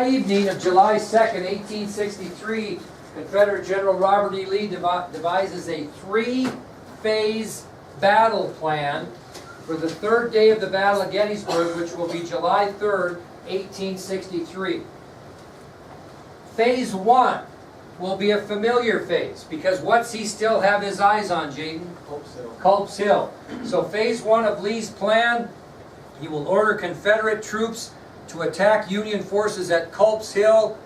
Evening of July 2nd, 1863, Confederate General Robert E. Lee devises a three-phase battle plan for the third day of the Battle of Gettysburg, which will be July 3rd, 1863. Phase 1 will be a familiar phase, because what's he still have his eyes on, Jaden? Culp's Hill. So phase 1 of Lee's plan, he will order Confederate troops to attack Union forces at Culp's Hill,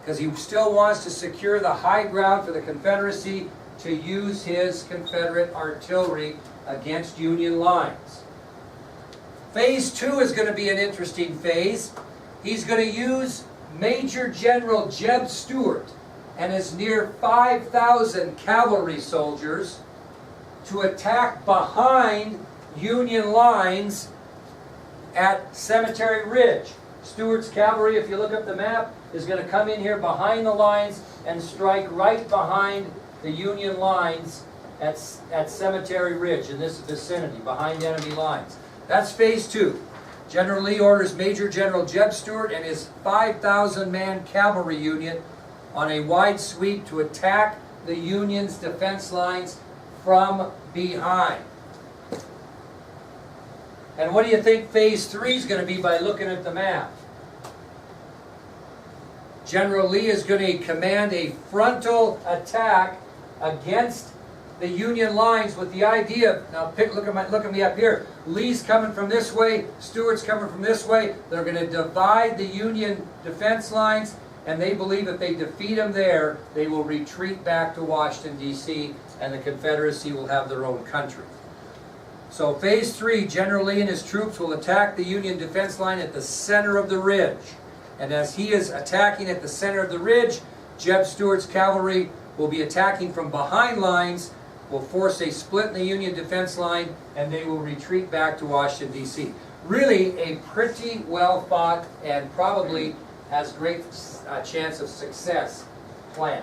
because he still wants to secure the high ground for the Confederacy to use his Confederate artillery against Union lines. Phase 2 is going to be an interesting phase. He's going to use Major General Jeb Stuart and his near 5,000 cavalry soldiers to attack behind Union lines at Cemetery Ridge. Stuart's cavalry, if you look up the map, is going to come in here behind the lines and strike right behind the Union lines at Cemetery Ridge, in this vicinity, behind enemy lines. That's phase 2. General Lee orders Major General Jeb Stuart and his 5,000-man cavalry unit on a wide sweep to attack the Union's defense lines from behind. And what do you think phase 3 is going to be by looking at the map? General Lee is going to command a frontal attack against the Union lines with the idea, now look at me up here. Lee's coming from this way, Stuart's coming from this way. They're going to divide the Union defense lines, and they believe if they defeat them there, they will retreat back to Washington, D.C., and the Confederacy will have their own country. So phase 3, General Lee and his troops will attack the Union defense line at the center of the ridge. And as he is attacking at the center of the ridge, Jeb Stuart's cavalry will be attacking from behind lines, will force a split in the Union defense line, and they will retreat back to Washington, D.C. Really a pretty well fought and probably has great chance of success plan.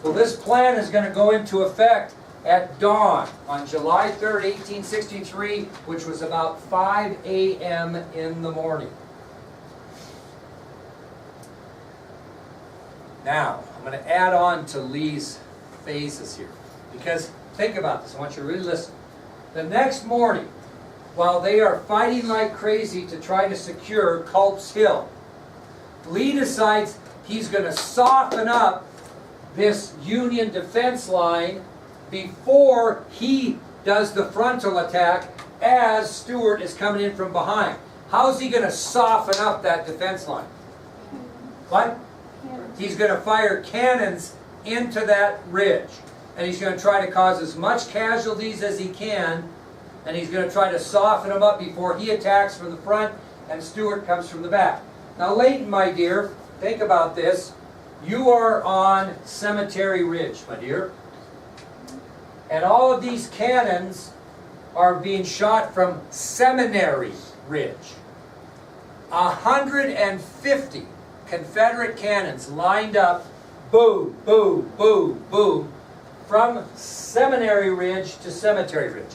So this plan is going to go into effect at dawn on July 3rd, 1863, which was about 5 a.m. in the morning. Now, I'm going to add on to Lee's phases here, because think about this. I want you to really listen. The next morning, while they are fighting like crazy to try to secure Culp's Hill, Lee decides he's going to soften up this Union defense line before he does the frontal attack as Stuart is coming in from behind. How's he going to soften up that defense line? What? He's going to fire cannons into that ridge. And he's going to try to cause as much casualties as he can, and he's going to try to soften them up before he attacks from the front and Stuart comes from the back. Now, Leighton, my dear, think about this. You are on Cemetery Ridge, my dear. And all of these cannons are being shot from Seminary Ridge. 150 Confederate cannons lined up, boom, boom, boom, boom, from Seminary Ridge to Cemetery Ridge.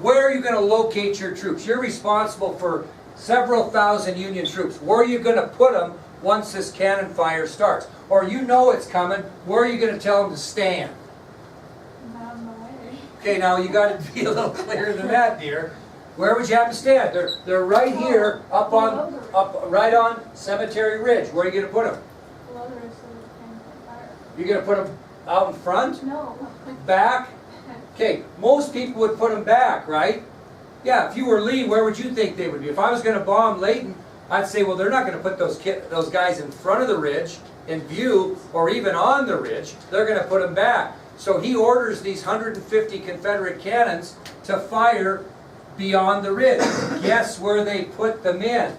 Where are you going to locate your troops? You're responsible for several thousand Union troops. Where are you going to put them once this cannon fire starts? Or you know it's coming, where are you going to tell them to stand? Not in the way. Okay, now you got to be a little clearer than that, dear. Where would you have to stand? They're right here, up right on Cemetery Ridge. Where are you going to put them? Below the rest of the cannon fire. You're going to put them out in front? No. Back? Okay, most people would put them back, right? Yeah, if you were Lee, where would you think they would be? If I was going to bomb Leighton, I'd say, well, they're not going to put those guys in front of the ridge, in view, or even on the ridge. They're going to put them back. So he orders these 150 Confederate cannons to fire beyond the ridge. Guess where they put them in?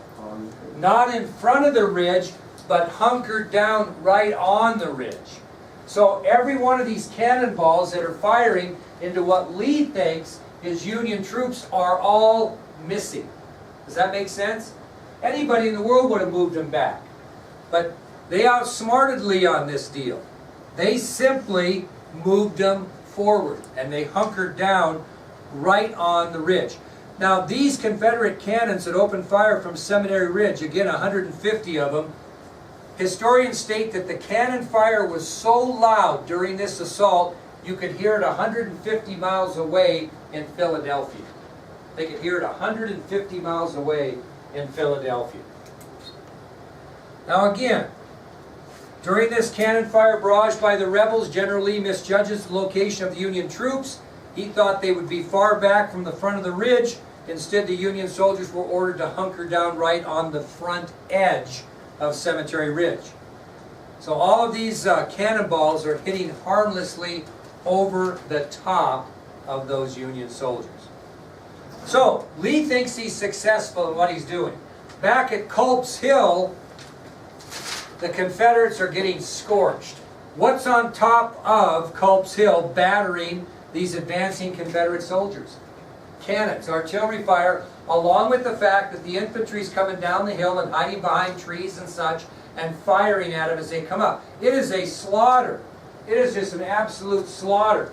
Not in front of the ridge, but hunkered down right on the ridge. So every one of these cannonballs that are firing into what Lee thinks his Union troops are all missing. Does that make sense? Anybody in the world would have moved them back. But they outsmarted Lee on this deal. They simply moved them forward, and they hunkered down right on the ridge. Now, these Confederate cannons that opened fire from Seminary Ridge, again 150 of them, Historians state that the cannon fire was so loud during this assault, you could hear it 150 miles away in Philadelphia. They could hear it 150 miles away in Philadelphia. Now again, during this cannon fire barrage by the rebels, General Lee misjudges the location of the Union troops. He thought they would be far back from the front of the ridge. Instead, the Union soldiers were ordered to hunker down right on the front edge of Cemetery Ridge. So all of these cannonballs are hitting harmlessly over the top of those Union soldiers. So, Lee thinks he's successful in what he's doing. Back at Culp's Hill, the Confederates are getting scorched. What's on top of Culp's Hill battering these advancing Confederate soldiers? Cannons, artillery fire, along with the fact that the infantry's coming down the hill and hiding behind trees and such and firing at them as they come up. It is a slaughter. It is just an absolute slaughter.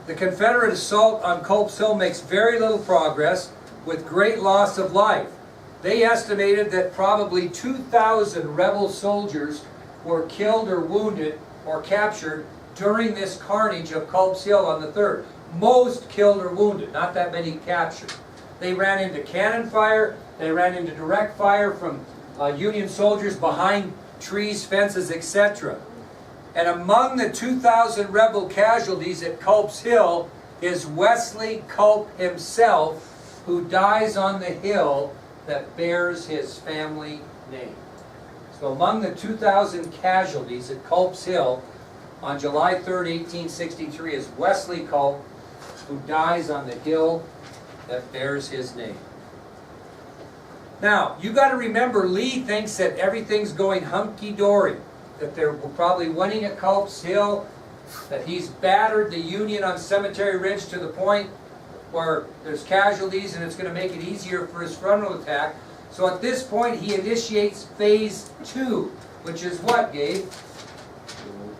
The Confederate assault on Culp's Hill makes very little progress with great loss of life. They estimated that probably 2,000 rebel soldiers were killed or wounded or captured during this carnage of Culp's Hill on the 3rd. Most killed or wounded, not that many captured. They ran into cannon fire, they ran into direct fire from Union soldiers behind trees, fences, etc. And among the 2,000 rebel casualties at Culp's Hill is Wesley Culp himself, who dies on the hill that bears his family name. So among the 2,000 casualties at Culp's Hill on July 3rd, 1863 is Wesley Culp, who dies on the hill that bears his name. Now, you got to remember, Lee thinks that everything's going hunky-dory, that they're probably winning at Culp's Hill, that he's battered the Union on Cemetery Ridge to the point where there's casualties and it's going to make it easier for his frontal attack. So at this point, he initiates Phase 2, which is what, Gabe?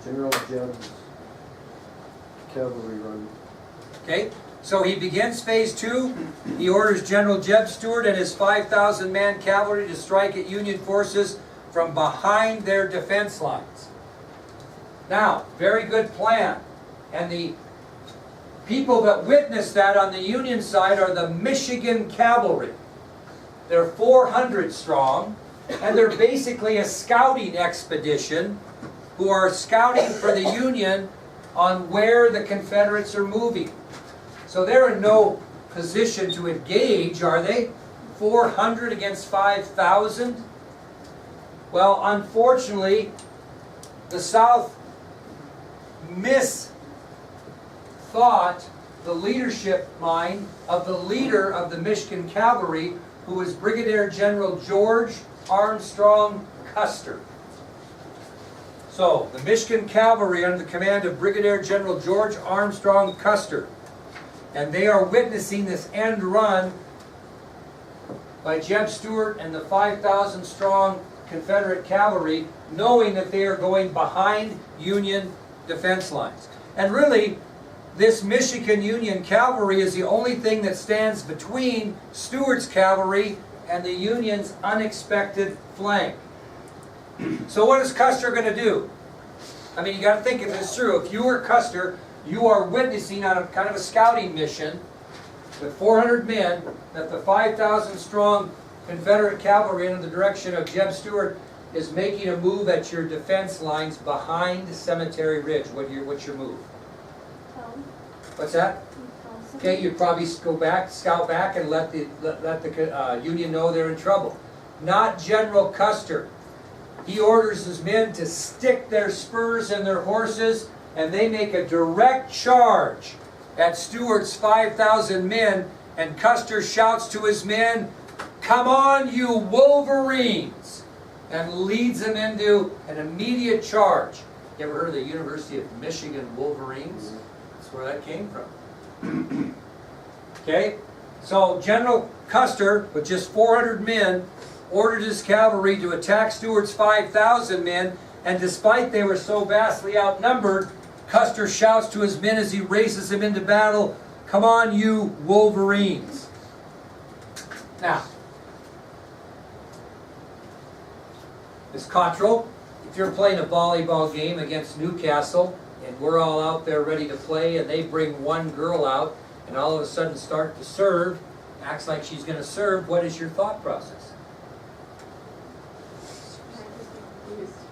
General Jebb's cavalry run. Okay, so he begins Phase 2. He orders General Jeb Stuart and his 5,000-man cavalry to strike at Union forces from behind their defense lines. Now, very good plan. And the people that witnessed that on the Union side are the Michigan Cavalry. They're 400 strong, and they're basically a scouting expedition who are scouting for the Union on where the Confederates are moving. So they're in no position to engage, are they? 400 against 5,000? Well, unfortunately, the South misthought the leadership mind of the leader of the Michigan Cavalry, who was Brigadier General George Armstrong Custer. So, the Michigan Cavalry under the command of Brigadier General George Armstrong Custer. And they are witnessing this end run by Jeb Stuart and the 5,000 strong Confederate cavalry, knowing that they are going behind Union defense lines. And really, this Michigan Union cavalry is the only thing that stands between Stuart's cavalry and the Union's unexpected flank. So what is Custer going to do? I mean, you got to think if it's true. If you were Custer, you are witnessing on a kind of a scouting mission with 400 men that the 5,000 strong Confederate cavalry under the direction of Jeb Stuart is making a move at your defense lines behind Cemetery Ridge. What's your move? What's that? Okay, you'd probably go back, scout back, and let the Union know they're in trouble. Not General Custer. He orders his men to stick their spurs in their horses, and they make a direct charge at Stuart's 5,000 men, and Custer shouts to his men, "Come on, you Wolverines!" and leads them into an immediate charge. You ever heard of the University of Michigan Wolverines? That's where that came from. Okay, so General Custer, with just 400 men, ordered his cavalry to attack Stuart's 5,000 men, and despite they were so vastly outnumbered, Custer shouts to his men as he races them into battle, "Come on, you Wolverines!" Now, Miss Cottrell, if you're playing a volleyball game against Newcastle, and we're all out there ready to play, and they bring one girl out, and all of a sudden start to serve, acts like she's going to serve, what is your thought process?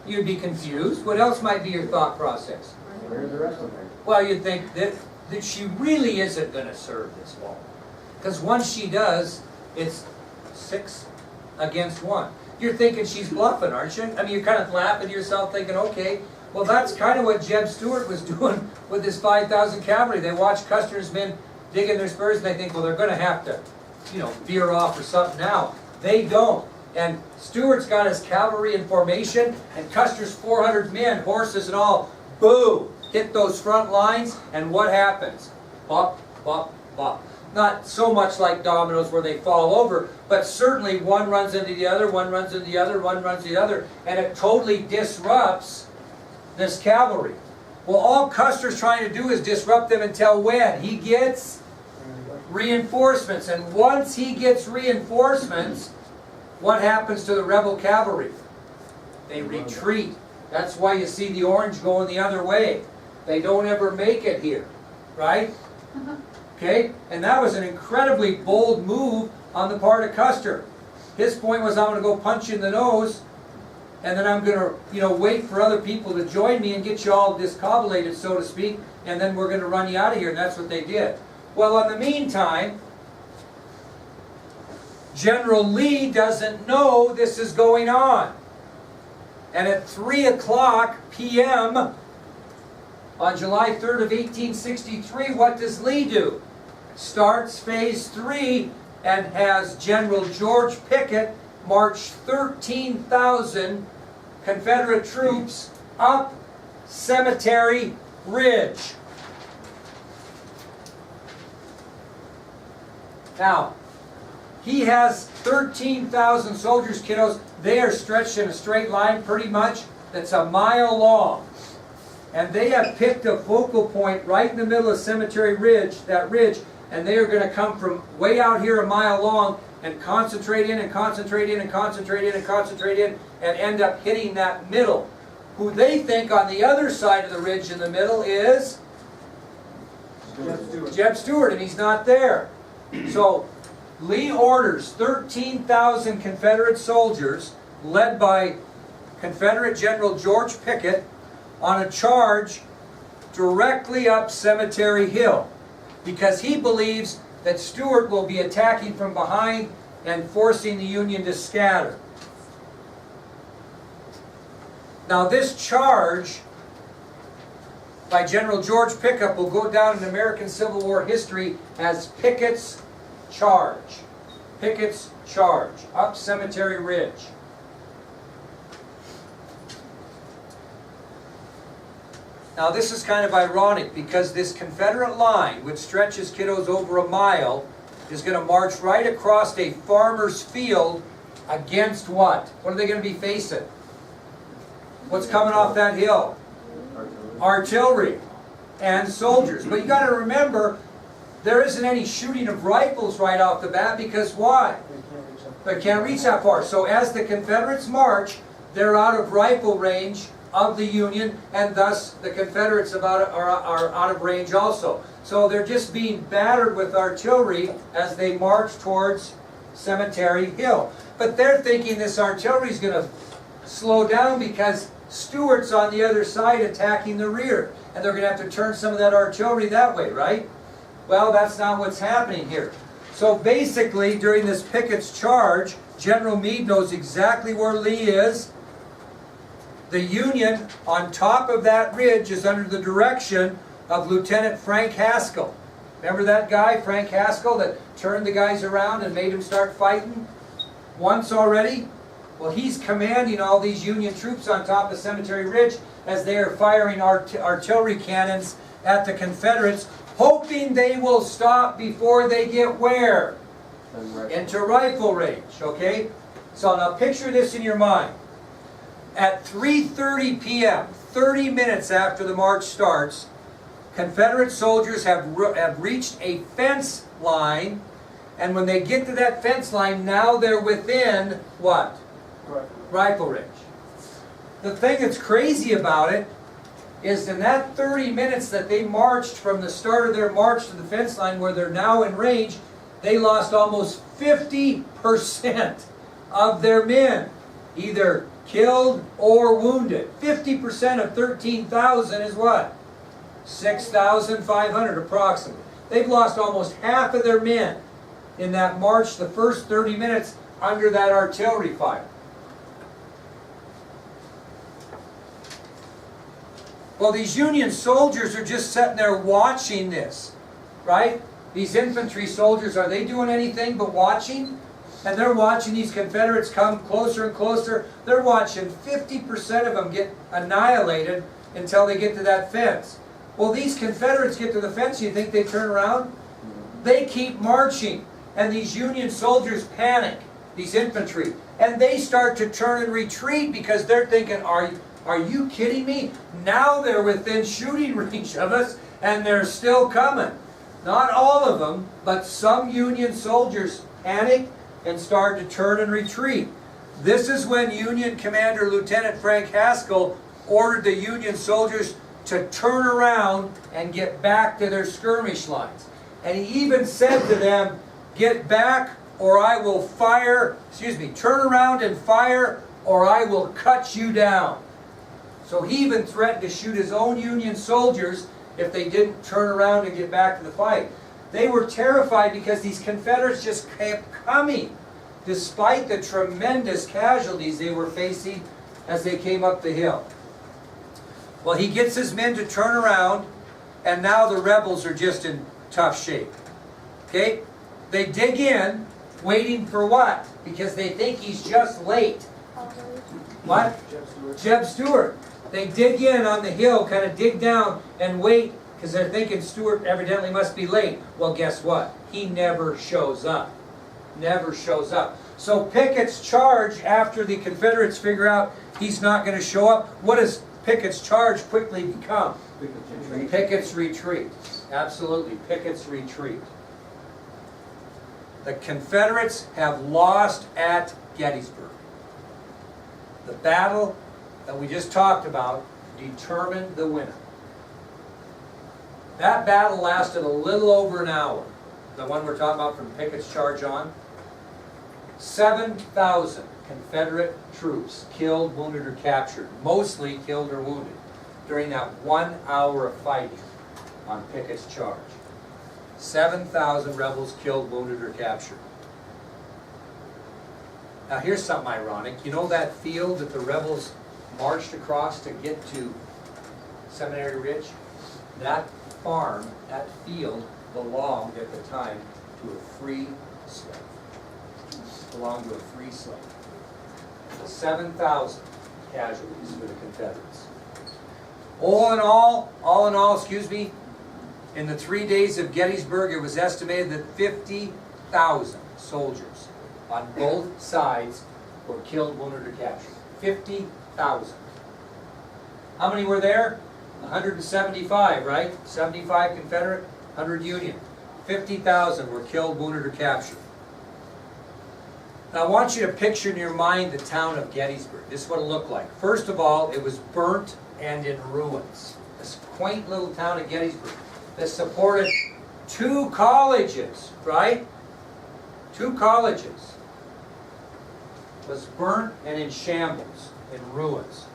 You'd be confused. What else might be your thought process? Where's the rest of them? Well, you'd think that she really isn't going to serve this ball. Because once she does, it's 6 against 1. You're thinking she's bluffing, aren't you? I mean, you're kind of laughing to yourself thinking, okay, well, that's kind of what Jeb Stuart was doing with his 5,000 cavalry. They watch Custer's men digging their spurs, and they think, well, they're going to have to, veer off or something now. They don't. And Stuart's got his cavalry in formation, and Custer's 400 men, horses and all, boo, hit those front lines, and what happens? Bop, bop, bop. Not so much like dominoes where they fall over, but certainly one runs into the other, one runs into the other, one runs into the other, and it totally disrupts this cavalry. Well, all Custer's trying to do is disrupt them until when? He gets reinforcements, and once he gets reinforcements, what happens to the rebel cavalry? They retreat. That's why you see the orange going the other way. They don't ever make it here, right? Okay? And that was an incredibly bold move on the part of Custer. His point was, I'm going to go punch you in the nose, and then I'm going to, wait for other people to join me and get you all discombobulated, so to speak, and then we're going to run you out of here, and that's what they did. Well, in the meantime, General Lee doesn't know this is going on. And at 3:00 p.m. on July 3rd of 1863, what does Lee do? Starts phase 3 and has General George Pickett march 13,000 Confederate troops up Cemetery Ridge. Now, he has 13,000 soldiers, kiddos. They are stretched in a straight line pretty much that's a mile long. And they have picked a focal point right in the middle of Cemetery Ridge, that ridge, and they are going to come from way out here a mile long and concentrate in and concentrate in and concentrate in and concentrate in and end up hitting that middle. Who they think on the other side of the ridge in the middle is Jeb Stuart, and he's not there. So Lee orders 13,000 Confederate soldiers, led by Confederate General George Pickett, on a charge directly up Cemetery Hill, because he believes that Stuart will be attacking from behind and forcing the Union to scatter. Now, this charge by General George Pickett will go down in American Civil War history as Pickett's Charge. Pickett's Charge, up Cemetery Ridge. Now this is kind of ironic, because this Confederate line, which stretches, kiddos, over a mile, is going to march right across a farmer's field against what? What are they going to be facing? What's coming off that hill? Artillery and soldiers. But you got to remember, there isn't any shooting of rifles right off the bat, because why? They can't reach that far. So as the Confederates march, they're out of rifle range of the Union, and thus the Confederates are out of range also. So they're just being battered with artillery as they march towards Cemetery Hill. But they're thinking this artillery is going to slow down because Stuart's on the other side attacking the rear, and they're going to have to turn some of that artillery that way, right? Well, that's not what's happening here. So basically, during this Pickett's charge, General Meade knows exactly where Lee is. The Union on top of that ridge is under the direction of Lieutenant Frank Haskell. Remember that guy, Frank Haskell, that turned the guys around and made them start fighting once already? Well, he's commanding all these Union troops on top of Cemetery Ridge as they are firing artillery cannons at the Confederates, hoping they will stop before they get where? Into rifle range, okay? So now picture this in your mind. At 3:30 p.m., 30 minutes after the march starts, Confederate soldiers have reached a fence line, and when they get to that fence line, now they're within what? Rifle range. the thing that's crazy about it is in that 30 minutes that they marched from the start of their march to the fence line where they're now in range, they lost almost 50% of their men, either killed or wounded. 50% of 13,000 is what? 6,500 approximately. They've lost almost half of their men in that march, the first 30 minutes under that artillery fire. Well, these Union soldiers are just sitting there watching this, right? These infantry soldiers, are they doing anything but watching? And they're watching these Confederates come closer and closer. They're watching 50% of them get annihilated until they get to that fence. Well, these Confederates get to the fence, you think they turn around? They keep marching, and these Union soldiers panic, these infantry, and they start to turn and retreat because they're thinking, are you kidding me? Now they're within shooting range of us, and they're still coming. Not all of them, but some Union soldiers panic and start to turn and retreat. This is when Union Commander Lieutenant Frank Haskell ordered the Union soldiers to turn around and get back to their skirmish lines. And he even said to them, get back or I will fire, turn around and fire or I will cut you down. So he even threatened to shoot his own Union soldiers if they didn't turn around and get back to the fight. They were terrified because these Confederates just kept coming, despite the tremendous casualties they were facing as they came up the hill. Well, he gets his men to turn around, and now the rebels are just in tough shape. Okay? They dig in, waiting for what? Because they think he's just late. What? Jeb Stuart. They dig in on the hill, kind of dig down and wait, because they're thinking Stuart evidently must be late. Well, guess what? He never shows up. Never shows up. So Pickett's charge, after the Confederates figure out he's not going to show up, what does Pickett's charge quickly become? Pickett's retreat. Absolutely, Pickett's retreat. The Confederates have lost at Gettysburg. The battle that we just talked about determined the winner. That battle lasted a little over an hour. The one we're talking about from Pickett's charge on. 7,000 Confederate troops killed, wounded, or captured. Mostly killed or wounded during that 1 hour of fighting on Pickett's charge. 7,000 rebels killed, wounded, or captured. Now here's something ironic. You know that field that the rebels marched across to get to Seminary Ridge? That farm, that field, belonged at the time to a free slave. Belonged to a free slave. 7,000 casualties for the Confederates. All in all, in the 3 days of Gettysburg, it was estimated that 50,000 soldiers on both sides were killed, wounded, or captured. 50,000. How many were there? 175, right? 75 Confederate, 100 Union. 50,000 were killed, wounded, or captured. Now I want you to picture in your mind the town of Gettysburg. This is what it looked like. First of all, it was burnt and in ruins. This quaint little town of Gettysburg that supported 2 colleges, right? 2 colleges. Was burnt and in shambles, in ruins.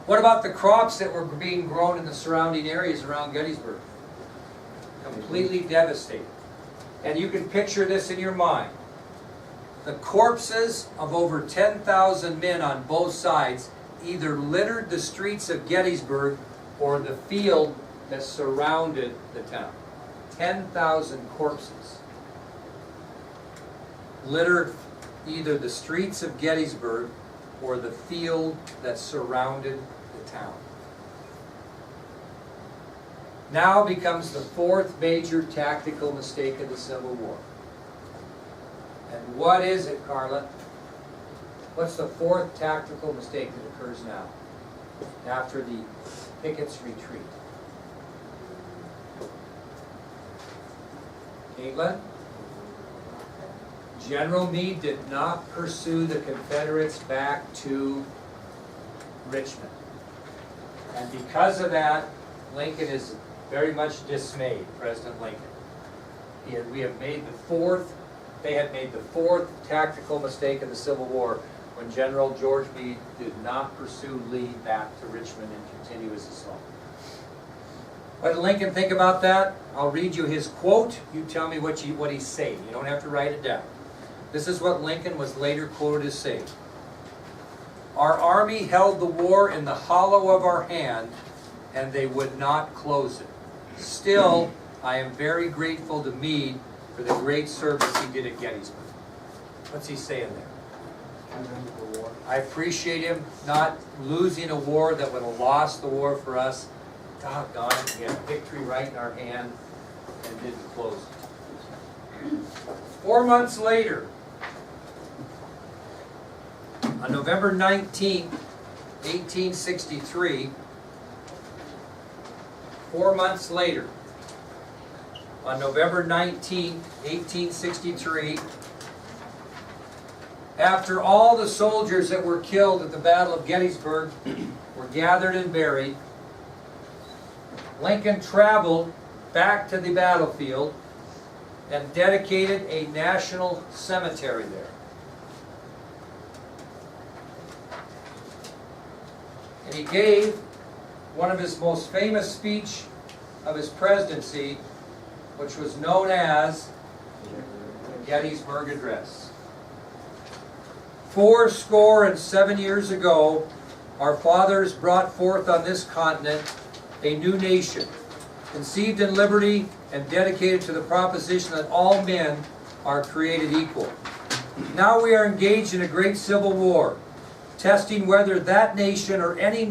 What about the crops that were being grown in the surrounding areas around Gettysburg? Completely devastated. And you can picture this in your mind. The corpses of over 10,000 men on both sides either littered the streets of Gettysburg or the field that surrounded the town. 10,000 corpses littered either the streets of Gettysburg or the field that surrounded the town. Now becomes the 4th major tactical mistake of the Civil War. And what is it, Carla? What's the 4th tactical mistake that occurs now, after the Pickett's retreat? Caitlin? General Meade did not pursue the Confederates back to Richmond. And because of that, Lincoln is very much dismayed, President Lincoln. We have made the fourth, they had made the fourth tactical mistake in the Civil War when General George Meade did not pursue Lee back to Richmond and continue his assault. What did Lincoln think about that? I'll read you his quote. You tell me what he's saying. You don't have to write it down. This is what Lincoln was later quoted as saying. Our army held the war in the hollow of our hand, and they would not close it. Still, I am very grateful to Meade for the great service he did at Gettysburg. What's he saying there? I appreciate him not losing a war that would have lost the war for us. Doggone it, we had victory right in our hand and didn't close it. 4 months later, on November 19th, 1863, 4 months later, on November 19th, 1863, after all the soldiers that were killed at the Battle of Gettysburg were gathered and buried, Lincoln traveled back to the battlefield and dedicated a national cemetery there. And he gave one of his most famous speech of his presidency, which was known as the Gettysburg Address. 77 years ago, our fathers brought forth on this continent a new nation, conceived in liberty and dedicated to the proposition that all men are created equal. Now we are engaged in a great civil war, testing whether that nation or any nation